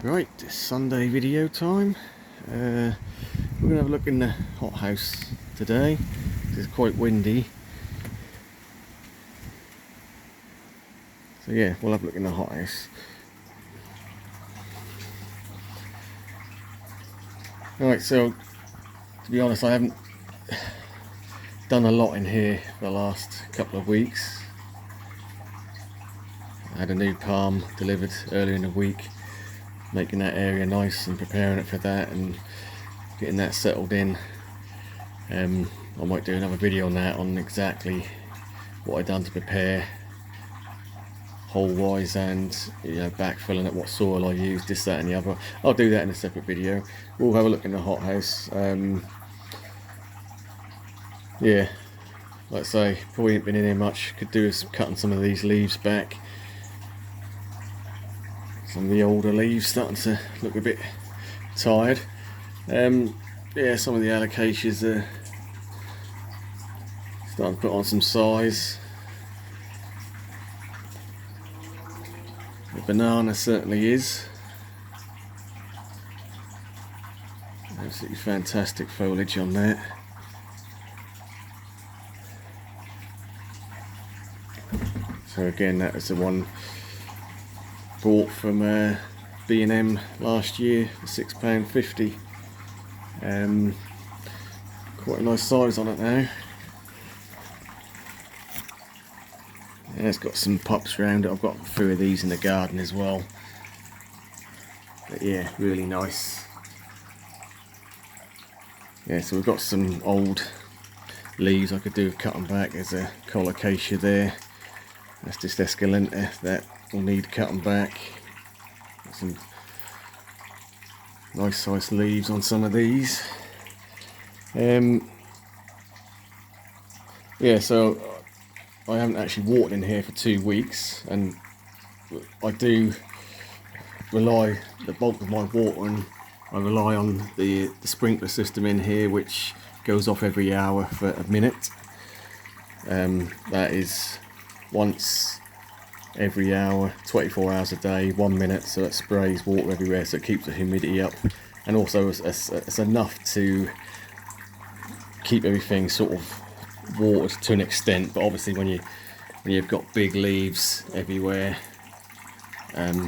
Right, it's Sunday video time. We're going to have a look in the hothouse today. It's quite windy. So yeah, we'll have a look in the hothouse. Alright, so to be honest, I haven't done a lot in here for the last couple of weeks. I had a new palm delivered earlier in the week, making that area nice and preparing it for that and getting that settled in. I might do another video on that, on exactly what I've done to prepare hole wise, and backfilling at what soil I used, this, that and the other. I'll do that in a separate video. We'll have a look in the hothouse. Yeah, like I say, probably ain't been in here much. Could do is cutting some of these leaves back. Some of the older leaves starting to look a bit tired. Yeah, some of the alocasias are starting to put on some size. The banana certainly is. Absolutely fantastic foliage on that. So again, that was the one bought from B&M last year for £6.50. Quite a nice size on it now. Yeah, it's got some pops around it. I've got a few of these in the garden as well. But yeah, really nice. Yeah, so we've got some old leaves I could do with cutting back. There's a colocasia there. That's just escalenta that will need cutting back. Got some nice sized leaves on some of these. Yeah, so I haven't actually watered in here for 2 weeks, and I do rely, the bulk of my watering, I rely on the sprinkler system in here, which goes off every hour for a minute. That is once every hour, 24 hours a day, 1 minute, so it sprays water everywhere, so it keeps the humidity up, and also it's enough to keep everything sort of watered to an extent. But obviously when you've got big leaves everywhere,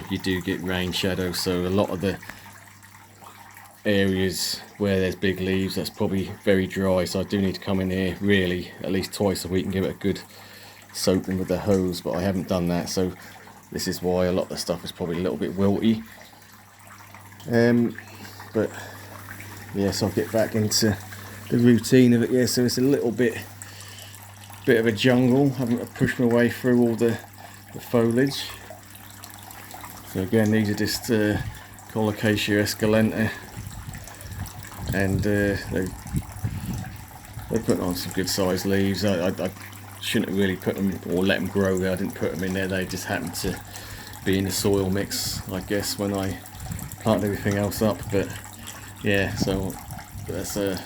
you do get rain shadow, so a lot of the areas where there's big leaves, that's probably very dry, so I do need to come in here really at least twice a week and give it a good soaking with the hose, but I haven't done that, so this is why a lot of the stuff is probably a little bit wilty. But yeah, so I'll get back into the routine of it. Yeah, so it's a little bit of a jungle, having to push my way through all the foliage. So again, these are just colocasia escalenta, and they're putting on some good sized leaves. I shouldn't have really put them or let them grow there. I didn't put them in there, they just happened to be in the soil mix, I guess, when I planted everything else up. But yeah, so that's a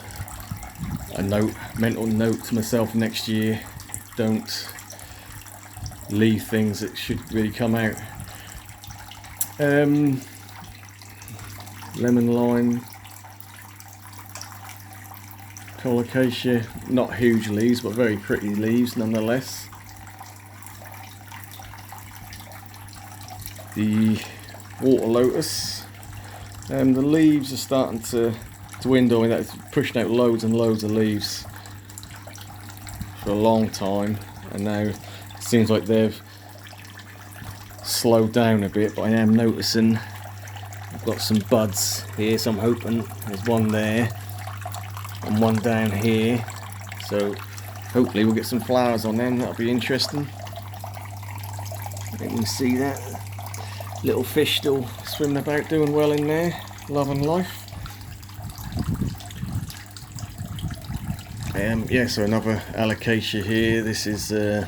mental note to myself next year: don't leave things that should really come out. Lemon lime, colocasia, not huge leaves but very pretty leaves nonetheless. The water lotus, the leaves are starting to dwindle. I mean, that's pushing out loads and loads of leaves for a long time, and now it seems like they've slowed down a bit, but I am noticing I've got some buds here, so I'm hoping there's one there and one down here, so hopefully we'll get some flowers on them. That'll be interesting. You can see that little fish still swimming about, doing well in there, loving life. Yeah, so another alocasia here. This is I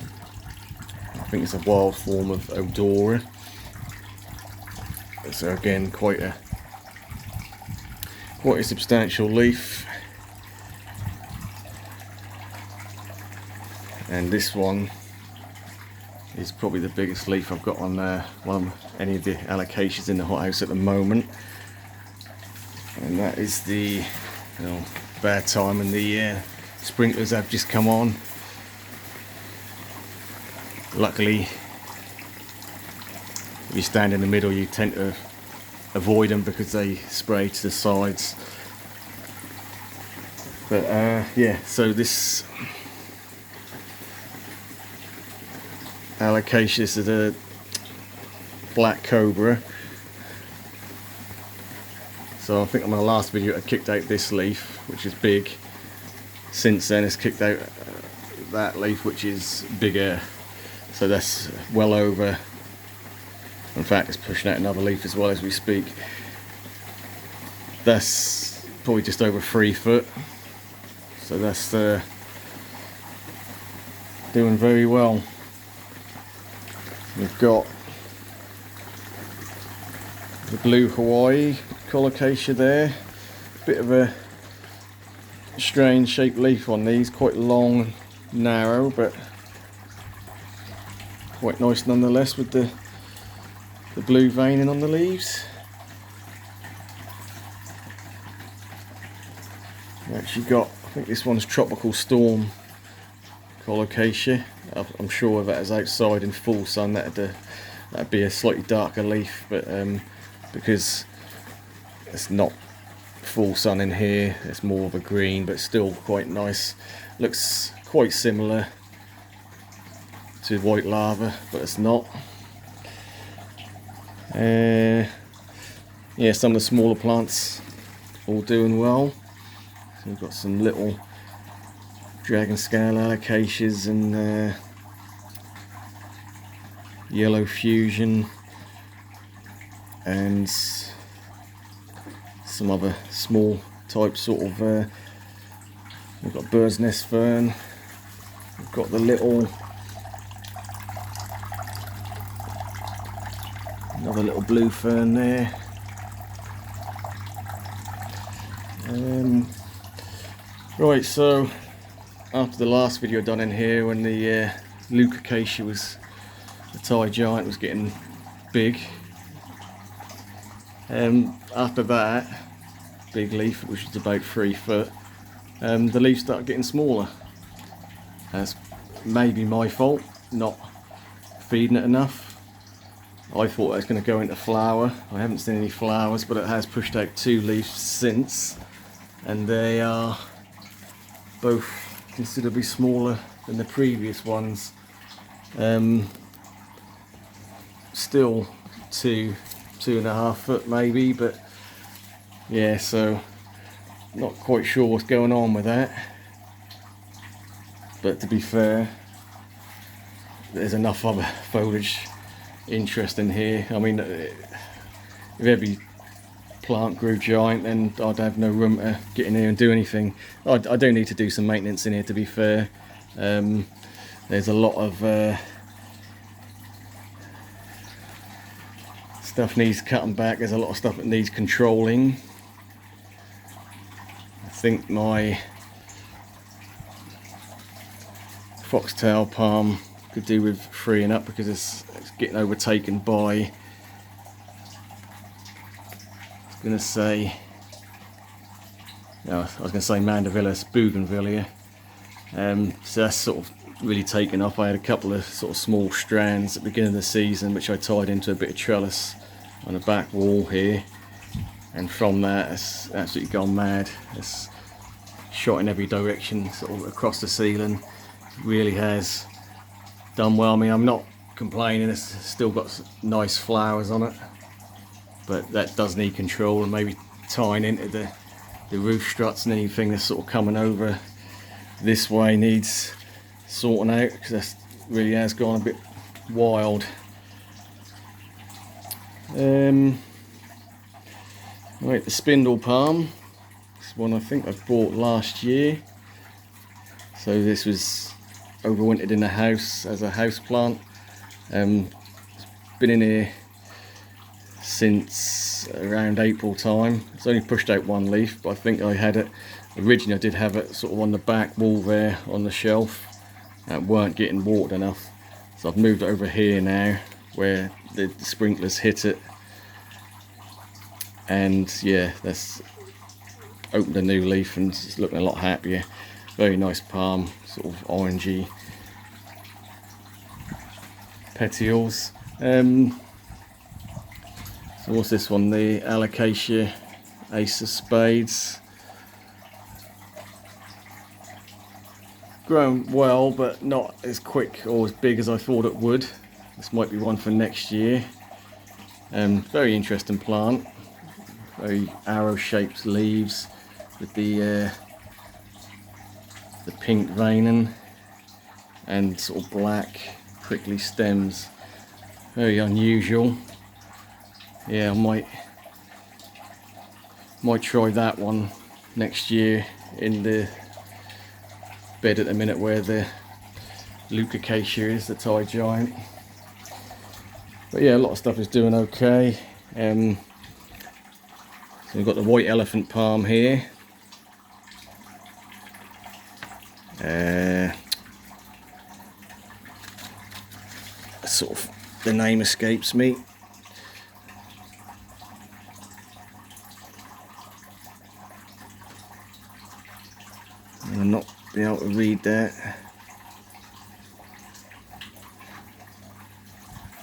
think it's a wild form of odora. So again, quite a substantial leaf. And this one is probably the biggest leaf I've got on any of the Alocasias in the hothouse at the moment. And that is the bad time, and the sprinklers have just come on. Luckily, if you stand in the middle, you tend to avoid them because they spray to the sides. But yeah, so this Alocasia, this is a black cobra. So I think on my last video I kicked out this leaf, which is big. Since then it's kicked out that leaf, which is bigger. So that's well over. In fact, it's pushing out another leaf as well as we speak. That's probably just over 3 foot. So that's doing very well. We've got the blue Hawaii colocasia there. Bit of a strange shaped leaf on these, quite long and narrow, but quite nice nonetheless with the blue veining on the leaves. We actually got, I think this one's tropical storm colocasia. I'm sure if that is outside in full sun, that'd be a slightly darker leaf, but because it's not full sun in here, it's more of a green, but still quite nice. Looks quite similar to white lava, but it's not. Yeah, some of the smaller plants all doing well. So we've got some little dragon scale alocasias and yellow fusion and some other small type sort of we've got bird's nest fern, we've got the little another little blue fern there. Right, so after the last video done in here, when the Alocasia was, the Thai giant was getting big, after that big leaf, which was about 3 foot, the leaves started getting smaller. That's maybe my fault, not feeding it enough. I thought it was going to go into flower. I haven't seen any flowers, but it has pushed out 2 leaves since, and they are both considerably smaller than the previous ones. Still 2.5 foot maybe, but yeah, so not quite sure what's going on with that. But to be fair, there's enough other foliage interest in here. I mean, if every plant grew giant, then I'd have no room to get in here and do anything. I do need to do some maintenance in here, to be fair. There's a lot of stuff needs cutting back. There's a lot of stuff that needs controlling. I think my foxtail palm could do with freeing up because it's getting overtaken by, I was going to say Mandevillus bougainvillea. So that's sort of really taken off. I had a couple of sort of small strands at the beginning of the season which I tied into a bit of trellis on the back wall here, and from that it's absolutely gone mad. It's shot in every direction, sort of across the ceiling. Really has done well. I mean, I'm not complaining, it's still got nice flowers on it, but that does need control, and maybe tying into the roof struts and anything that's sort of coming over this way needs sorting out, because that really has gone a bit wild. Right, the spindle palm, this one I think I bought last year. So this was overwintered in the house as a house plant. It's been in here since around April time. It's only pushed out 1 leaf, but I think I had it originally. I did have it sort of on the back wall there on the shelf. It weren't getting watered enough, So I've moved it over here now where the sprinklers hit it, and yeah, that's opened a new leaf and it's looking a lot happier. Very nice palm, sort of orangey petioles. So what's this one? The Alocasia Ace of Spades. Grown well, but not as quick or as big as I thought it would. This might be one for next year. Very interesting plant. Very arrow-shaped leaves with the pink veining and sort of black prickly stems. Very unusual. Yeah, I might try that one next year in the bed at the minute where the Alocasia is, the Thai giant. But yeah, a lot of stuff is doing okay. So we've got the white elephant palm here. Sort of, the name escapes me. I'll not be able to read that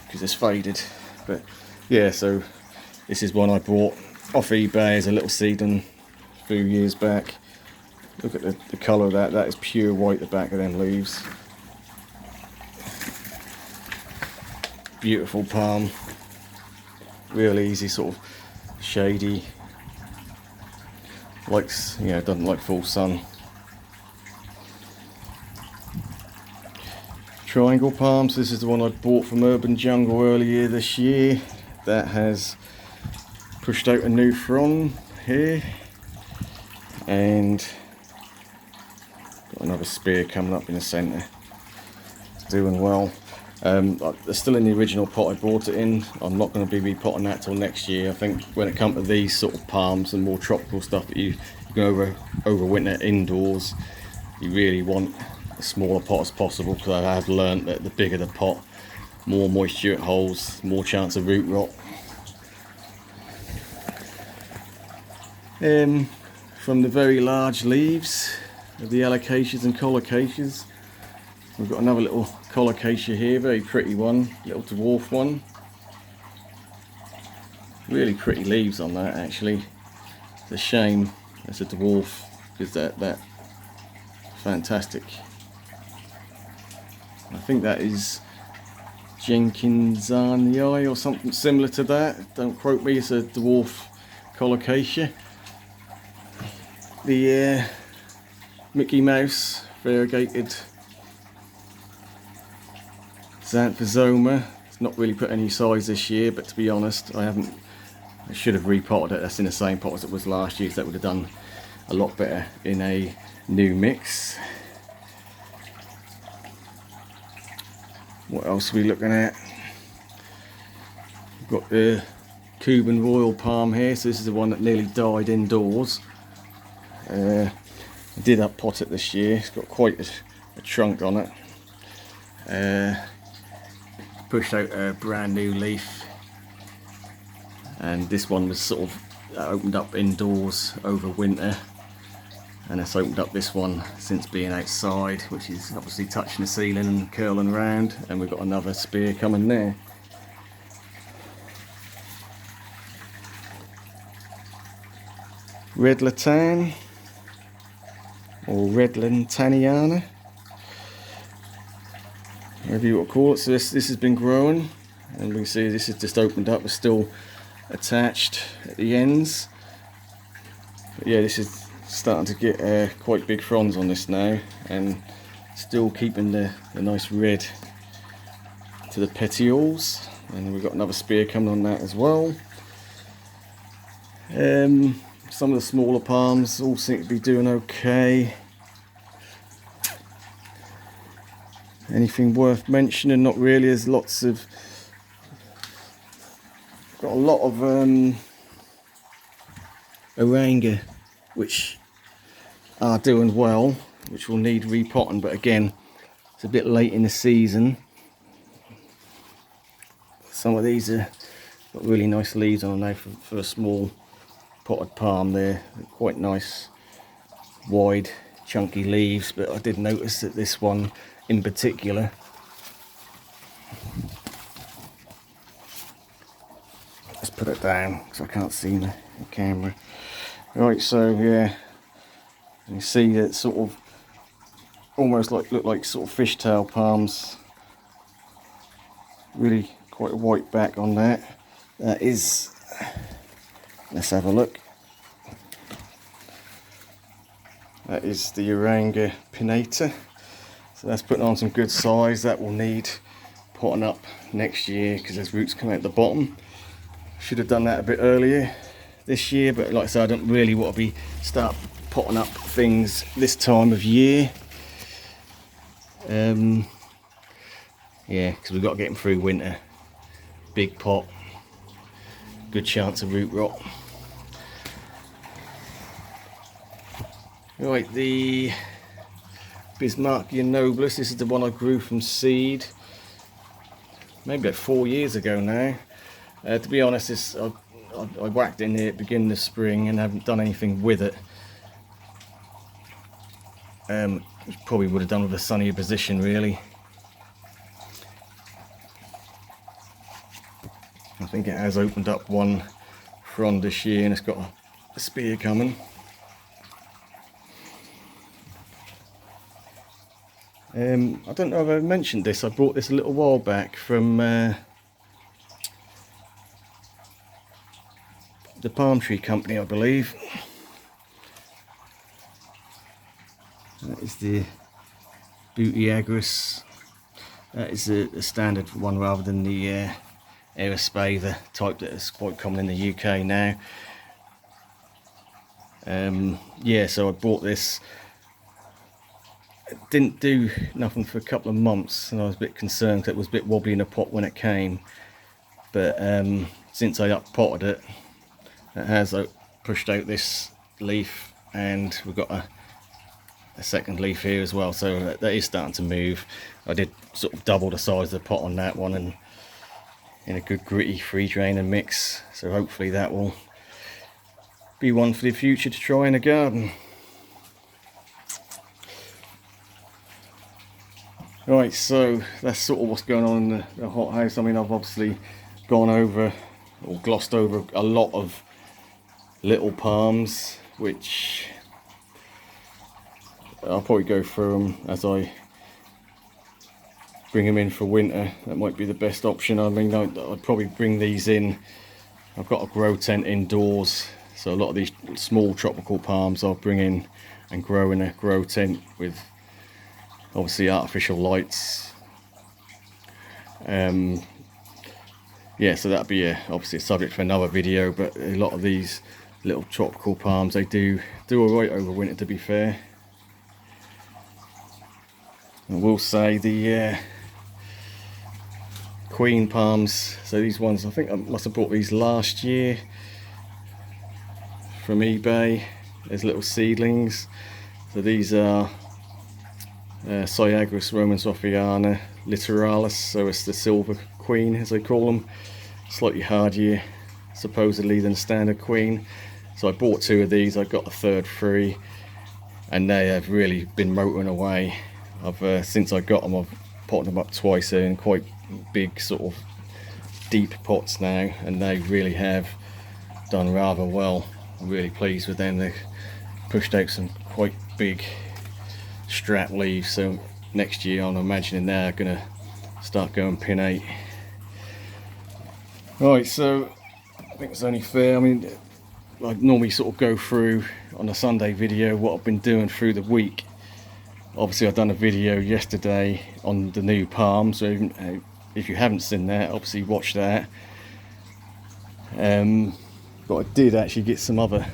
because it's faded. But yeah, so this is one I bought off eBay as a little seedling a few years back. Look at the colour of that. That is pure white, the back of them leaves. Beautiful palm. Real easy, sort of shady. Likes, you know, doesn't like full sun. Triangle palms. This is the one I bought from Urban Jungle earlier this year. That has pushed out a new frond here, and got another spear coming up in the centre. It's doing well. They're still in the original pot I bought it in. I'm not going to be repotting that till next year. I think when it comes to these sort of palms and more tropical stuff that you can overwinter indoors, you really want a smaller pot as possible, because I have learnt that the bigger the pot, more moisture it holds, more chance of root rot. From the very large leaves of the Alocasias and colocasias, we've got another little colocasia here, very pretty one, little dwarf one. Really pretty leaves on that actually. It's a shame it's a dwarf, because that fantastic. I think that is Jenkinsanii or something similar to that. Don't quote me, it's a dwarf colocasia. The Mickey Mouse variegated Xanthosoma. It's not really put any size this year, but to be honest, I should have repotted it. That's in the same pot as it was last year, so that would have done a lot better in a new mix. What else are we looking at? We've got the Cuban Royal Palm here. So this is the one that nearly died indoors. I did uppot it this year. It's got quite a trunk on it. Pushed out a brand new leaf, and this one was sort of opened up indoors over winter, and it's opened up this one since being outside, which is obviously touching the ceiling and curling around, and we've got another spear coming there. Red Latan, or Red Lantaniana, whatever you want to call it. So this has been growing, and we can see this is just opened up. It's still attached at the ends. But yeah, this is starting to get quite big fronds on this now, and still keeping the nice red to the petioles. And we've got another spear coming on that as well. Some of the smaller palms all seem to be doing okay. Anything worth mentioning? Not really. There's lots of, got a lot of Oranga which are doing well, which will need repotting, but again, it's a bit late in the season. some of these are got really nice leaves on them now for a small potted palm. They're quite nice, wide, chunky leaves, but I did notice that this one in particular, let's put it down because I can't see the camera. Right, so yeah, you see that sort of almost look like sort of fishtail palms. Really quite a white back on that. That is, let's have a look. That is the Oranga pinnata. So that's putting on some good size. That will need potting up next year because there's roots coming out the bottom. Should have done that a bit earlier this year, but like I said, I don't really want to start potting up things this time of year. Yeah, because we've got to get them through winter. Big pot, good chance of root rot. Right, the Bismarckia nobilis, this is the one I grew from seed maybe about 4 years ago now. To be honest, I whacked it in here at the beginning of spring and haven't done anything with it. Probably would have done with a sunnier position really. I think it has opened up one frond this year and it's got a spear coming. I don't know if I mentioned this, I brought this a little while back from the palm tree company, I believe. That is the Butiagris. That is a standard one rather than the Aerospatha type that is quite common in the UK now. Yeah, so I bought this. It didn't do nothing for a couple of months and I was a bit concerned because it was a bit wobbly in the pot when it came, but since I up-potted it, it has pushed out this leaf and we've got a second leaf here as well, so that is starting to move. I did sort of double the size of the pot on that one and in a good gritty free drain and mix, so hopefully that will be one for the future to try in a garden. Right, so that's sort of what's going on in the hothouse. I mean, I've obviously gone over or glossed over a lot of little palms, which I'll probably go through them as I bring them in for winter. That might be the best option. I mean, I'd probably bring these in. I've got a grow tent indoors, so a lot of these small tropical palms I'll bring in and grow in a grow tent with obviously artificial lights. Yeah, so that'd be obviously a subject for another video, but a lot of these little tropical palms, they do alright over winter, to be fair. I will say the queen palms, so these ones, I think I must have bought these last year from eBay. There's little seedlings. So these are Cyagrus Romansophiana littoralis, so it's the silver queen as they call them. Slightly hardier supposedly than standard queen. So I bought 2 of these, I got a third free, and they have really been motoring away. Since I got them, I've potted them up twice in quite big sort of deep pots now, and they really have done rather well. I'm really pleased with them. They've pushed out some quite big strap leaves, so next year I'm imagining they're going to start going pinnate. Right, so I think it's only fair. I mean, I normally sort of go through on a Sunday video what I've been doing through the week. Obviously I've done a video yesterday on the new palm, so if you haven't seen that, obviously watch that. But I did actually get some other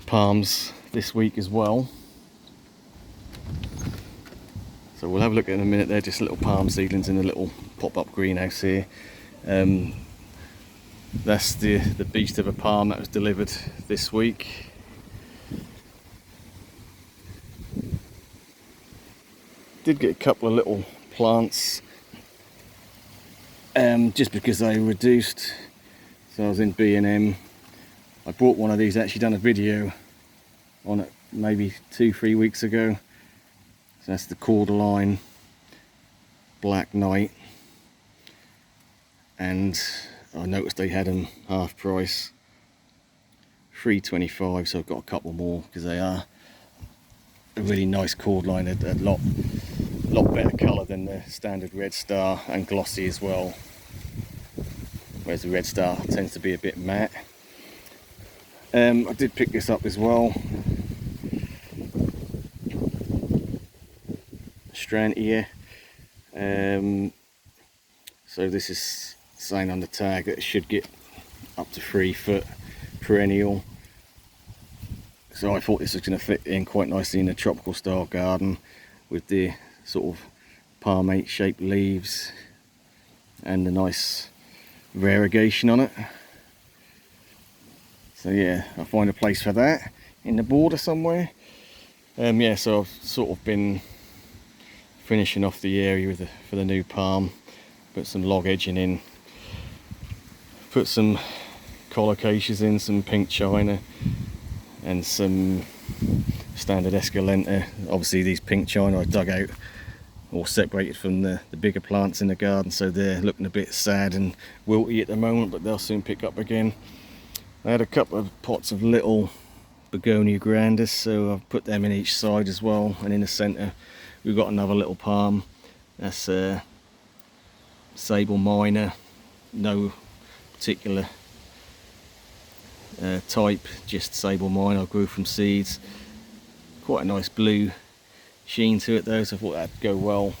palms this week as well, so we'll have a look at it in a minute. They're just little palm seedlings in a little pop-up greenhouse here. That's the beast of a palm that was delivered this week. Did get a couple of little plants just because they reduced. So I was in B&M. I bought one of these, actually done a video on it maybe 2-3 weeks ago. So that's the Cordyline Black Knight, and I noticed they had them half price, $3.25. So I've got a couple more because they are a really nice Cordyline, a lot better colour than the standard Red Star, and glossy as well, whereas the Red Star tends to be a bit matte. I did pick this up as well, Strantia. So this is saying on the tag that it should get up to 3 foot perennial. So I thought this was going to fit in quite nicely in a tropical style garden with the sort of palmate shaped leaves and the nice variegation on it. So yeah, I'll find a place for that in the border somewhere. Yeah, so I've sort of been finishing off the area for the new palm. Put some log edging in, put some colocasias in, some pink china, and some standard escalenta. Obviously these pink china I dug out or separated from the bigger plants in the garden, so they're looking a bit sad and wilty at the moment, but they'll soon pick up again. I had a couple of pots of little begonia grandis, so I've put them in each side as well, and in the centre we've got another little palm. That's Sable Minor, no particular type, just Sable Minor. I grew from seeds. Quite a nice blue sheen to it though, so I thought that'd go well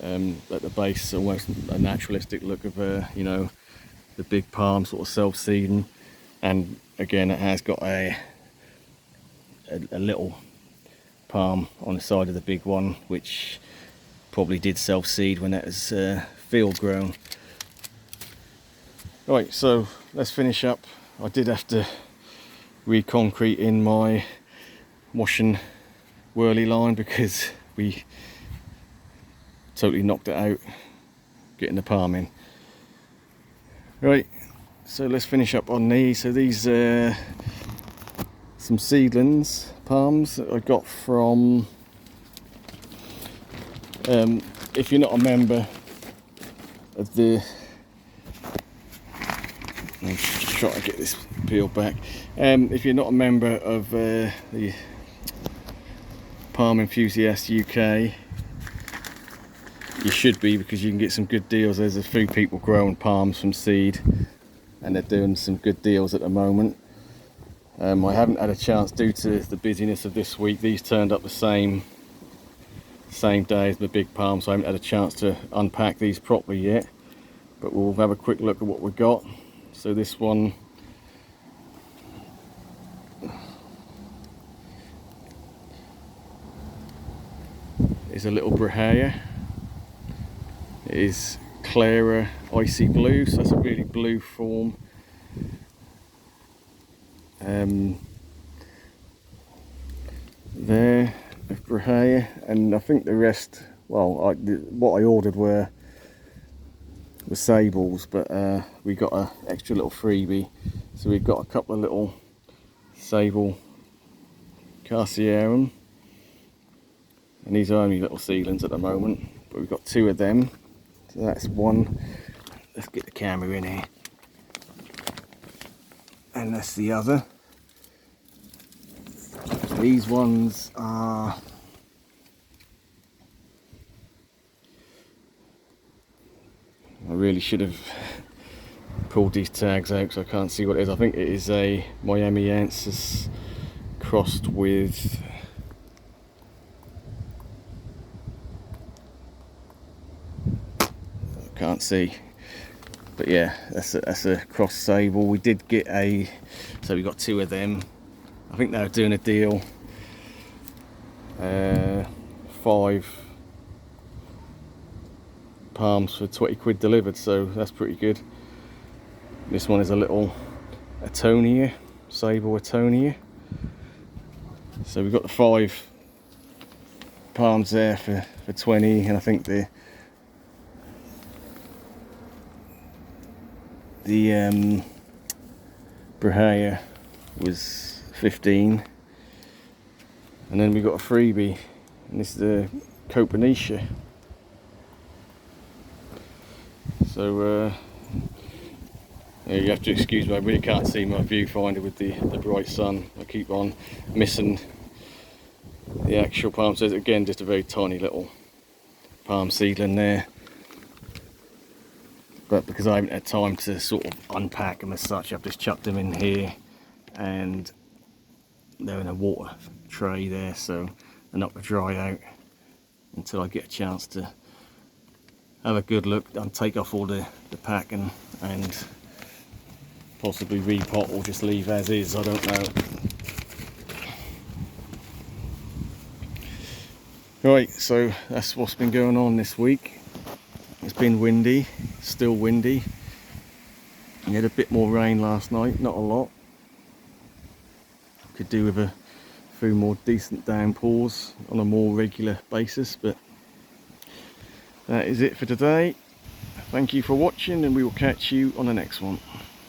at the base. Almost a naturalistic look of you know, the big palm sort of self-seeding, and again it has got a little palm on the side of the big one, which probably did self-seed when that was field grown. Right, so let's finish up. I did have to re-concrete in my wash and whirly line because we totally knocked it out getting the palm in. Right, so let's finish up on these. So these are some seedlings palms that I got from if you're not a member of the, I'm just trying to get this peeled back. If you're not a member of the Palm Enthusiast UK, you should be, because you can get some good deals. There's a few people growing palms from seed and they're doing some good deals at the moment. I haven't had a chance due to the busyness of this week. These turned up the same day as the big palm, so I haven't had a chance to unpack these properly yet, but we'll have a quick look at what we've got. So this one is a little Brahea. It is Clara Icy Blue, so that's a really blue form. There of Brahea, and I think the rest, well, what I ordered were sables, but we got an extra little freebie, so we've got a couple of little sable Carciarum, and these are only little seedlings at the moment, but we've got 2 of them. So that's one. Let's get the camera in here, and that's the other. These ones are I really should have pulled these tags out because I can't see what it is. I think it is a Miamiensis crossed with I can't see, but yeah, that's a cross sable. We did get so we got 2 of them. I think they were doing a deal, 5 palms for 20 quid delivered, so that's pretty good. This one is a little Atonia, Sable Atonia. So we've got the 5 palms there for 20, and I think the the Brahea was 15, and then we got a freebie, and this is the colocasia. So you have to excuse me, I really can't see my viewfinder with the bright sun. I keep on missing the actual palm. So again, just a very tiny little palm seedling there, but because I haven't had time to sort of unpack them as such, I've just chucked them in here, and they're in a water tray there, so they're not going to dry out until I get a chance to have a good look and take off all the pack and possibly repot or just leave as is, I don't know. Right, so that's what's been going on this week. It's been windy, still windy. We had a bit more rain last night, not a lot. Could do with a few more decent downpours on a more regular basis, but that is it for today. Thank you for watching, and we will catch you on the next one.